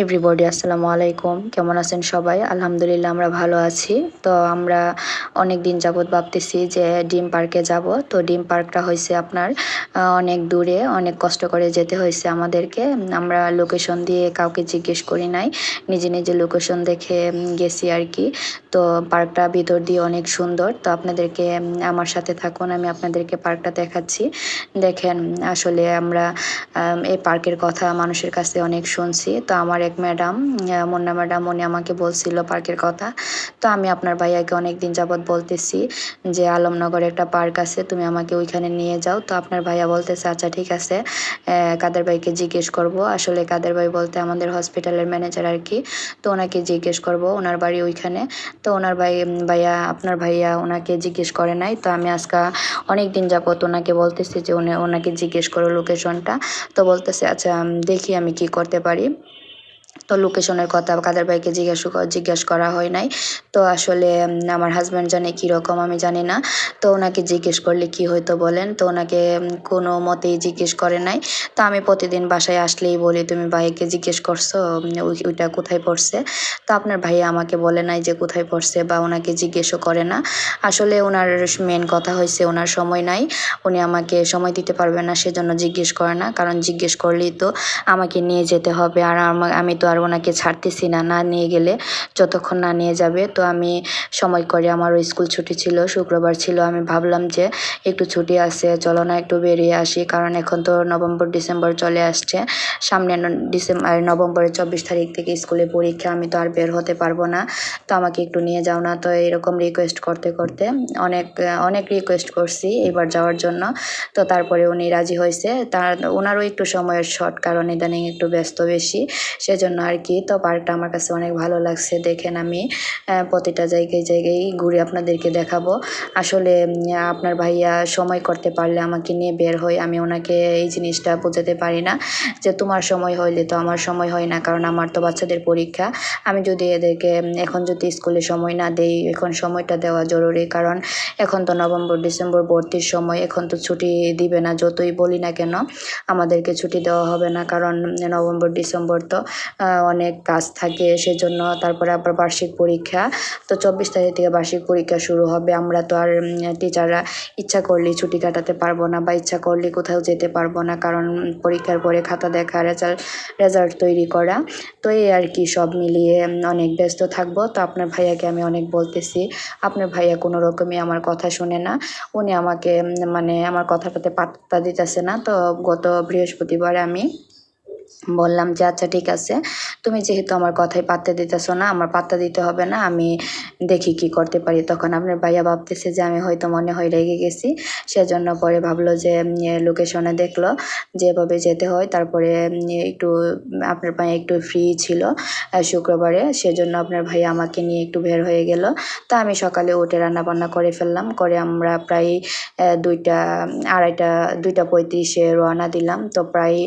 Everybody আসসালামু আলাইকুম। কেমন আছেন সবাই? আলহামদুলিল্লাহ আমরা ভালো আছি। তো আমরা অনেক দিন যাবৎ ভাবতেছি যে ডিম পার্কে যাব। তো ডিম পার্কটা হইছে আপনার অনেক দূরে, অনেক কষ্ট করে যেতে হয়েছে আমাদেরকে। আমরা লোকেশন দিয়ে কাউকে জিজ্ঞেস করি নাই। নিজে, নিজে লোকেশন দেখে গেছি আরকি। তো পার্কটা ভিতর দিয়ে অনেক সুন্দর। তো আপনাদেরকে আমার সাথে থাকুন। আমি আপনাদেরকে পার্কটা দেখাচ্ছি। দেখেন আসলে আমরা এই পার্কের কথা মানুষের কাছে অনেক শুনছি। তো আমার এক ম্যাডাম মুন্না ম্যাডাম উনি আমাকে বলছিল পার্কের কথা। তো আমি আপনার ভাইয়াকে অনেকদিন যাবৎ বলতেছি যে আলমনগরে একটা পার্ক আছে, তুমি আমাকে ওইখানে নিয়ে যাও। তো আপনার ভাইয়া বলতেছে আচ্ছা ঠিক আছে, কাদের ভাইকে জিজ্ঞেস করব। আসলে কাদের ভাই বলতে আমাদের হসপিটালের ম্যানেজার আর কি। তো ওনাকে জিজ্ঞেস করব, ওনার বাড়ি ওইখানে। তো ওনার ভাইয়া আপনার ভাইয়া ওনাকে জিজ্ঞেস করে নাই। তো আমি আজকে অনেক দিন যাবৎ ওনাকে বলতেছি যে ওনাকে জিজ্ঞেস করো লোকেশনটা। তো বলতেছে আচ্ছা দেখি আমি কি করতে পারি। তো লোকেশনের কথা কাদের ভাইকে জিজ্ঞেস করা হয় নাই। তো আসলে আমার হাজব্যান্ড জানে কীরকম আমি জানি না। তো ওনাকে জিজ্ঞেস করলে কি হয়তো বলেন। তো ওনাকে কোনো মতেই জিজ্ঞেস করে নাই। তো আমি প্রতিদিন বাসায় আসলেই বলি তুমি ভাইকে জিজ্ঞেস করছো ওইটা কোথায় পড়ছে। তো আপনার ভাইয়া আমাকে বলে নাই যে কোথায় পড়ছে বা ওনাকে জিজ্ঞেসও করে না। আসলে ওনার মেন কথা হয়েছে ওনার সময় নাই, উনি আমাকে সময় দিতে পারবে না সেজন্য জিজ্ঞেস করে না। কারণ জিজ্ঞেস করলেই তো আমাকে নিয়ে যেতে হবে, আর আমি তো আর ওনাকে ছাড়তেছি না, না নিয়ে গেলে যতক্ষণ না নিয়ে যাবে। তো আমি সময় করে আমারও স্কুল ছুটি ছিল, শুক্রবার ছিল। আমি ভাবলাম যে একটু ছুটি আছে, চলো না একটু বেরিয়ে আসি। কারণ এখন তো নভেম্বর ডিসেম্বর চলে আসছে, সামনে নভেম্বরের 24 তারিখ থেকে স্কুলে পরীক্ষা, আমি তো আর বের হতে পারবো না। তো আমাকে একটু নিয়ে যাও না। তো এরকম রিকোয়েস্ট করতে করতে অনেক অনেক রিকোয়েস্ট করছি এবার যাওয়ার জন্য। তো তারপরে উনি রাজি হয়েছে। ওনারও একটু সময়ের শর্ট, কারণ ইদানিং একটু ব্যস্ত বেশি, সেজন্য আর কি। তো পার্কটা আমার কাছে অনেক ভালো লাগছে। দেখেন আমি প্রতিটা জায়গায় জায়গায় ঘুরে আপনাদেরকে দেখাবো। আসলে আপনার ভাইয়া সময় করতে পারলে আমাকে নিয়ে বের হয়। আমি ওনাকে এই জিনিসটা বোঝাতে পারি না যে তোমার সময় হইলে তো আমার সময় হয় না, কারণ আমার তো বাচ্চাদের পরীক্ষা। আমি যদি এদেরকে এখন যদি স্কুলে সময় না দেই, এখন সময়টা দেওয়া জরুরি। কারণ এখন তো নভেম্বর ডিসেম্বর ভর্তির সময়, এখন তো ছুটি দিবে না, যতই বলি না কেন আমাদেরকে ছুটি দেওয়া হবে না। কারণ নভেম্বর ডিসেম্বর তো অনেক কাজ থাকে, সেজন্য। তারপরে আবার বার্ষিক পরীক্ষা, তো 24 তারিখ থেকে বার্ষিক পরীক্ষা শুরু হবে। আমরা তো আর টিচাররা ইচ্ছা করলেই ছুটি কাটাতে পারবো না, বা ইচ্ছা করলে কোথাও যেতে পারবো না, কারণ পরীক্ষার পরে খাতা দেখা, রেজাল্ট তৈরি করা। তো এই আর কি, সব মিলিয়ে অনেক ব্যস্ত থাকবো। তো আপনার ভাইয়াকে আমি অনেক বলতেছি, আপনার ভাইয়া কোনো রকমই আমার কথা শুনে না। উনি আমাকে মানে আমার কথাটাতে পাত্তা দিতেছে না। তো গত বৃহস্পতিবার আমি বললাম যে আচ্ছা ঠিক আছে, তুমি যেহেতু আমার কথায় পাত্তা দিতেছো না, আমার পাত্তা দিতে হবে না, আমি দেখি কি করতে পারি। তখন আপনার ভাইয়া ভাবতেছে যে আমি হয়তো মনে হয় রেগে গেছি, সেজন্য পরে ভাবলো যে লোকেশনে দেখলো যেভাবে যেতে হয়। তারপরে একটু আপনার ভাইয়া একটু ফ্রি ছিল শুক্রবারে, সেজন্য আপনার ভাইয়া আমাকে নিয়ে একটু বের হয়ে গেল। তা আমি সকালে উঠে রান্নাবান্না করে ফেললাম, করে আমরা প্রায় 2:35 রওনা দিলাম। তো প্রায়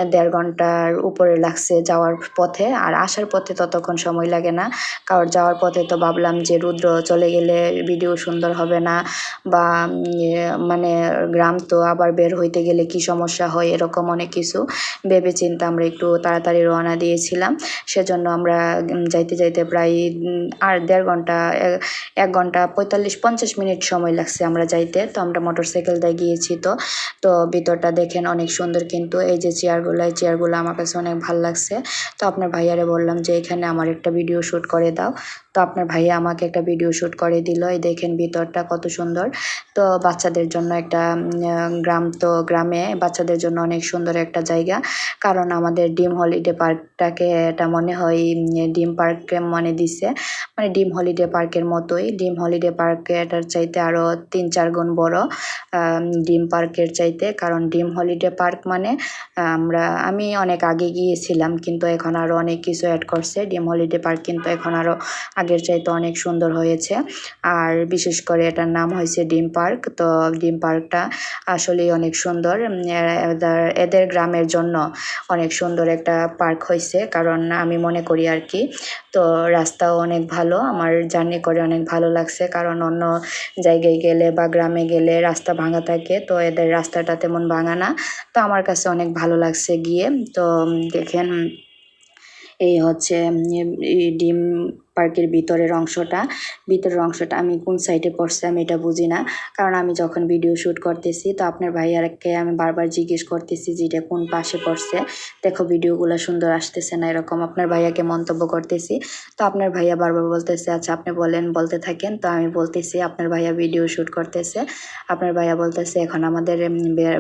1.5 ঘন্টার উপরে লাগছে যাওয়ার পথে, আর আসার পথে ততক্ষণ সময় লাগে না। কারণ যাওয়ার পথে তো ভাবলাম যে রুদ্র চলে গেলে ভিডিও সুন্দর হবে না, বা মানে গ্রাম তো আবার বের হইতে গেলে কি সমস্যা হয়, এরকম অনেক কিছু ভেবে চিন্তে আমরা একটু তাড়াতাড়ি রওনা দিয়েছিলাম। সেজন্য আমরা যাইতে যাইতে প্রায় আর 1.5 ঘন্টা 1 ঘন্টা 45-50 মিনিট সময় লাগছে আমরা যাইতে। তো আমরা মোটরসাইকেল দিয়ে গিয়েছি। তো ভিতরটা দেখেন অনেক সুন্দর, কিন্তু এই যে চেয়ারগুলো আমার কাছে অনেক ভালো লাগছে। তো আপনার ভাইয়ারে বললাম যে এখানে আমার একটা ভিডিও শ্যুট করে দাও। তো আপনার ভাইয়া আমাকে একটা ভিডিও শ্যুট করে দিল। এই দেখেন ভিতরটা কত সুন্দর। তো বাচ্চাদের জন্য একটা গ্রাম, তো গ্রামে বাচ্চাদের জন্য অনেক সুন্দর একটা জায়গা। কারণ আমাদের ডিম হলিডে পার্কটাকে এটা মনে হয় ডিম পার্কে মানে দিছে, মানে ডিম হলিডে পার্কের মতোই। ডিম হলিডে পার্কে এটার চাইতে আরও 3-4 গুণ বড় ডিম পার্কের চাইতে। কারণ ডিম হলিডে পার্ক মানে আমি অনেক আগে গিয়েছিলাম, কিন্তু এখন আরও অনেক কিছু অ্যাড করছে ডিম হলিডে পার্ক, কিন্তু এখন আরও আগের চাইতে অনেক সুন্দর হয়েছে। আর বিশেষ করে এটার নাম হয়েছে ডিম পার্ক। তো ডিম পার্কটা আসলেই অনেক সুন্দর। এদের গ্রামের জন্য অনেক সুন্দর একটা পার্ক হয়েছে, কারণ আমি মনে করি আর কি। তো রাস্তাও অনেক ভালো, আমার জার্নি করে অনেক ভালো লাগছে। কারণ অন্য জায়গায় গেলে বা গ্রামে গেলে রাস্তা ভাঙা থাকে, তো এদের রাস্তাটা তেমন ভাঙা না। তো আমার কাছে অনেক ভালো লাগছে গিয়ে। তো দেখেন এই হচ্ছে এই ডিম পার্কের ভিতরের অংশটা আমি কোন সাইডে পড়ছে আমি এটা বুঝি না, কারণ আমি যখন ভিডিও শ্যুট করতেছি তো আপনার ভাইয়াকে আমি বারবার জিজ্ঞেস করতেছি যে এটা কোন পাশে পড়ছে, দেখো ভিডিওগুলো সুন্দর আসতেছে না, এরকম আপনার ভাইয়াকে মন্তব্য করতেছি। তো আপনার ভাইয়া বারবার বলতেছে আচ্ছা আপনি বলতে থাকেন। তো আমি বলতেছি আপনার ভাইয়া ভিডিও শ্যুট করতেছে, আপনার ভাইয়া বলতেছে এখন আমাদের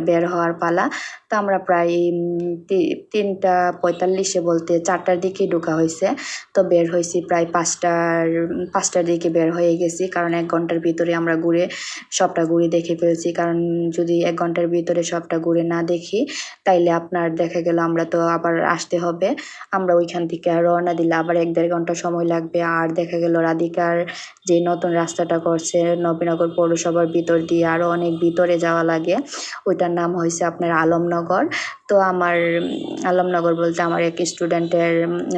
বের হওয়ার পালা। তো আমরা প্রায় 3:45 বলতে 4টার দিকে ঢোকা হয়েছে, তো বের হয়েছি প্রায় 5টার দিকে বের হয়ে গেছি, কারণ 1 ঘন্টার ভিতরে আমরা সবটা ঘুরে দেখে ফেলছি। কারণ যদি 1 ঘন্টার ভিতরে সবটা ঘুরে না দেখি তাইলে আপনার দেখা গেল আমরা তো আবার আসতে হবে, আমরা ওইখান থেকে রওনা দিলে আবার 1-1.5 ঘন্টা সময় লাগবে। আর দেখা গেল রাধিকার যে নতুন রাস্তাটা করছে নবীনগর পৌরসভার ভিতর দিয়ে আরও অনেক ভিতরে যাওয়া লাগে, ওইটার নাম হয়েছে আপনার আলমনগর। তো আমার আলমনগর বলতে আমার এক স্টুডেন্টের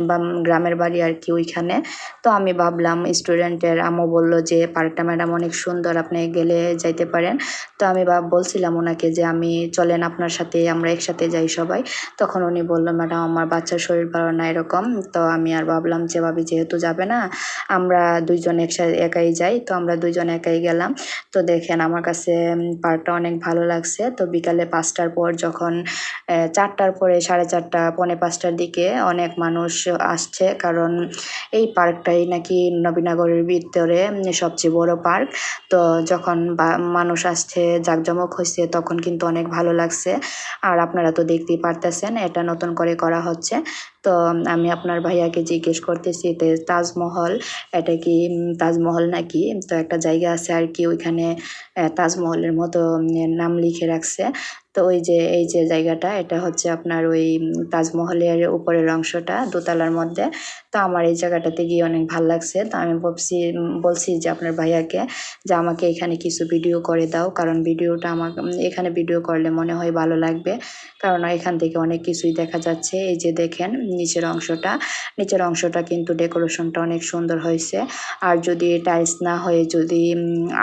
বা গ্রামের বাড়ি আর কি ওইখানে। তো আমি ভাবলাম স্টুডেন্টের আম্মু বললো যে পার্কটা ম্যাডাম অনেক সুন্দর, আপনি গেলে যাইতে পারেন। তো আমি বলছিলাম ওনাকে যে আমি চলেন আপনার সাথে, আমরা একসাথে যাই সবাই। তখন উনি বললো ম্যাডাম আমার বাচ্চার শরীর ভালো না এরকম। তো আমি আর ভাবলাম যে ভাবি যেহেতু যাবে না আমরা দুইজন একাই যাই। তো আমরা দুইজন একাই গেলাম। তো দেখেন আমার কাছে পার্কটা অনেক ভালো লাগছে। তো বিকালে 5টার পর যখন 4টার পরে 4:30 4:45টার দিকে অনেক মানুষ আসছে, কারণ এই পার্কটাই নাকি নবীনগরের ভিতরে সবচেয়ে বড় পার্ক। তো যখন মানুষ আসছে জাঁকজমক হয়েছে তখন কিন্তু অনেক ভালো লাগছে। আর আপনারা তো দেখতেই পারতেছেন এটা নতুন করে করা হচ্ছে। তো আমি আপনার ভাইয়াকে জিজ্ঞেস করতেছি তাজমহল, এটা কি তাজমহল নাকি? তো একটা জায়গা আছে আর কি ওইখানে তাজমহলের মতো নাম লিখে রাখছে। তো এই যে জায়গাটা এটা হচ্ছে আপনার ওই তাজমহলের উপরের অংশটা দোতলার মধ্যে। তো আমার এই জায়গাটাতে গিয়ে অনেক ভালো লাগছে। তো আমি বলছি যে আপনার ভাইয়াকে যে আমাকে এখানে কিছু ভিডিও করে দাও, কারণ ভিডিওটা আমাকে এখানে ভিডিও করলে মনে হয় ভালো লাগবে, কারণ এখান থেকে অনেক কিছুই দেখা যাচ্ছে। এই যে দেখেন নিচের অংশটা কিন্তু ডেকোরেশনটা অনেক সুন্দর হয়েছে। আর যদি টাইলস না হয়ে যদি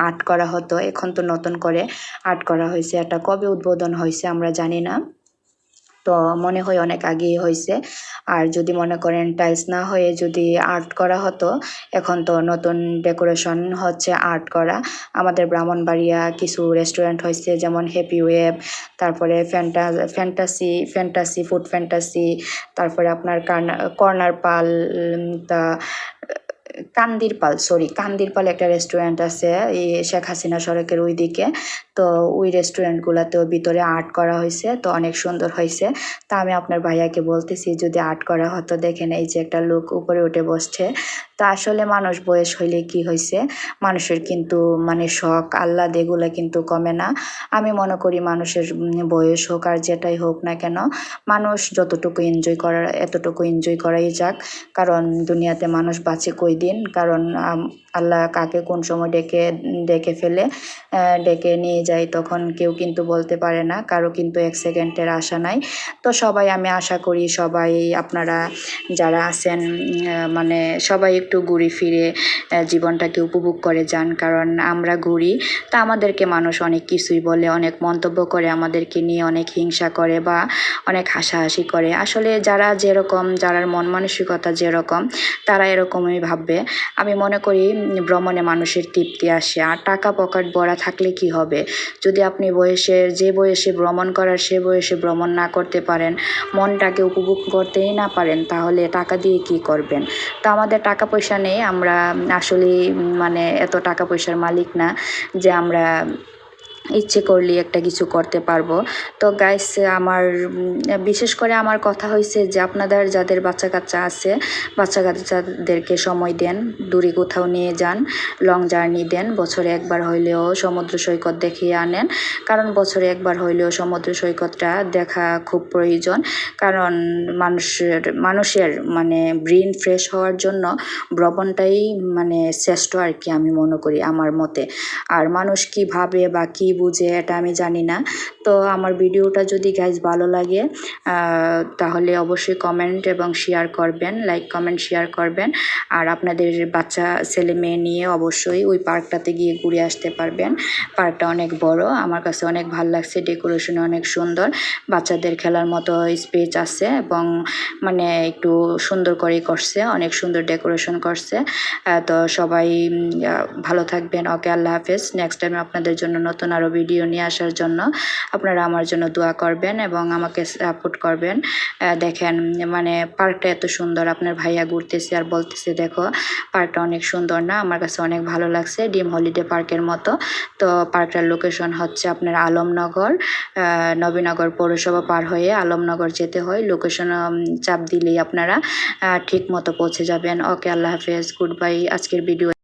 আর্ট করা হতো, এখন তো নতুন করে আর্ট করা হয়েছে, এটা কবে উদ্বোধন হয়েছে আমরা জানি না, তো মনে হয় অনেক আগেই হয়েছে। আর যদি মনে করেন টাইলস না হয়ে যদি আর্ট করা হতো, এখন তো নতুন ডেকোরেশন হচ্ছে আর্ট করা। আমাদের ব্রাহ্মণবাড়িয়া কিছু রেস্টুরেন্ট হয়েছে যেমন হ্যাপি ওয়েব, তারপরে ফ্যান্টাসি ফুড ফ্যান্টাসি, তারপরে আপনার কর্নার পাল, তা কান্দিরপাল একটা রেস্টুরেন্ট আছে এই শেখ হাসিনা সড়কের ওই দিকে। তো ওই রেস্টুরেন্টগুলোতেও ভিতরে আর্ট করা হয়েছে, তো অনেক সুন্দর হয়েছে। তা আমি আপনার ভাইয়াকে বলতেছি যদি আর্ট করা হতো, দেখেন এই যে একটা লোক উপরে উঠে বসছে। তা আসলে মানুষ বয়স হইলে কি হয়েছে, মানুষের কিন্তু মানে শখ আহ্লাদ এগুলো কিন্তু কমে না। আমি মনে করি মানুষের বয়স হোক আর যেটাই হোক না কেন, মানুষ যতটুকু এনজয় করার এতটুকু এনজয় করাই যাক, কারণ দুনিয়াতে মানুষ বাঁচে কয়দিন, কারণ আল্লাহ কাকে কোন সময় ডেকে ফেলে ডেকে নিয়ে যায় তখন কেউ কিন্তু বলতে পারে না, কারো কিন্তু 1 সেকেন্ডের আশা নাই। তো সবাই আমি আশা করি সবাই আপনারা যারা আছেন মানে সবাই একটু ঘুরে ফিরে জীবনটাকে উপভোগ করে যান, কারণ আমরা ঘুরি তা আমাদেরকে মানুষ অনেক কিছুই বলে, অনেক মন্তব্য করে, আমাদেরকে নিয়ে অনেক হিংসা করে বা অনেক হাসাহাসি করে। আসলে যারা মন মানসিকতা যেরকম তারা এরকমই ভাববে। আমি মনে করি ভ্রমণে মানুষের তৃপ্তি আসে, আর টাকা পকেট ভরা থাকলে কি হবে, যদি আপনি যে বয়সে ভ্রমণ করার সে বয়সে ভ্রমণ না করতে পারেন, মনটাকে উপভোগ করতেই না পারেন, তাহলে টাকা দিয়ে কি করবেন? তো আমাদের টাকা পয়সা নেই, আমরা আসলে মানে এত টাকা পয়সার মালিক না যে আমরা ইচ্ছে করলে একটা কিছু করতে পারবো। তো গাইস আমার বিশেষ করে আমার কথা হয়েছে যে আপনাদের যাদের বাচ্চা কাচ্চা আছে, বাচ্চা কাচ্চাদেরকে সময় দেন, দূরে কোথাও নিয়ে যান, লং জার্নি দেন, বছরে একবার হইলেও সমুদ্র সৈকত দেখিয়ে আনেন, কারণ বছরে একবার হইলেও সমুদ্র সৈকতটা দেখা খুব প্রয়োজন। কারণ মানুষের মানে ব্রেন ফ্রেশ হওয়ার জন্য ভ্রমণটাই মানে শ্রেষ্ঠ আর কি, আমি মনে করি আমার মতে। আর মানুষ কী ভাবে বা কী বুঝে এটা আমি জানি না। তো আমার ভিডিওটা যদি গাইজ ভালো লাগে তাহলে অবশ্যই কমেন্ট এবং শেয়ার করবেন, লাইক কমেন্ট শেয়ার করবেন। আর আপনাদের বাচ্চা ছেলে মেয়ে নিয়ে অবশ্যই ওই পার্কটাতে গিয়ে ঘুরে আসতে পারবেন। পার্কটা অনেক বড়, আমার কাছে অনেক ভালো লাগছে, ডেকোরেশন অনেক সুন্দর, বাচ্চাদের খেলার মতো স্পেস আছে এবং মানে একটু সুন্দর করেই করছে, অনেক সুন্দর ডেকোরেশন করছে। তো সবাই ভালো থাকবেন। ওকে, আল্লাহ হাফেজ। নেক্সট টাইম আপনাদের জন্য নতুন আরও ভিডিও নিয়ে আসার জন্য আপনারা আমার জন্য দোয়া করবেন এবং আমাকে সাপোর্ট করবেন। দেখেন মানে পার্কটা এত সুন্দর, আপনার ভাইয়া ঘুরতেছে আর বলতেছে দেখো পার্কটা অনেক সুন্দর না, আমার কাছে অনেক ভালো লাগছে, ড্রিম হলিডে পার্কের মতো। তো পার্কটার লোকেশন হচ্ছে আপনার আলমনগর, নবীনগর পৌরসভা পার হয়ে আলমনগর যেতে হয়। লোকেশন চাপ দিলেই আপনারা ঠিক মতো পৌঁছে যাবেন। ওকে, আল্লাহ হাফেজ, গুড বাই। আজকের ভিডিও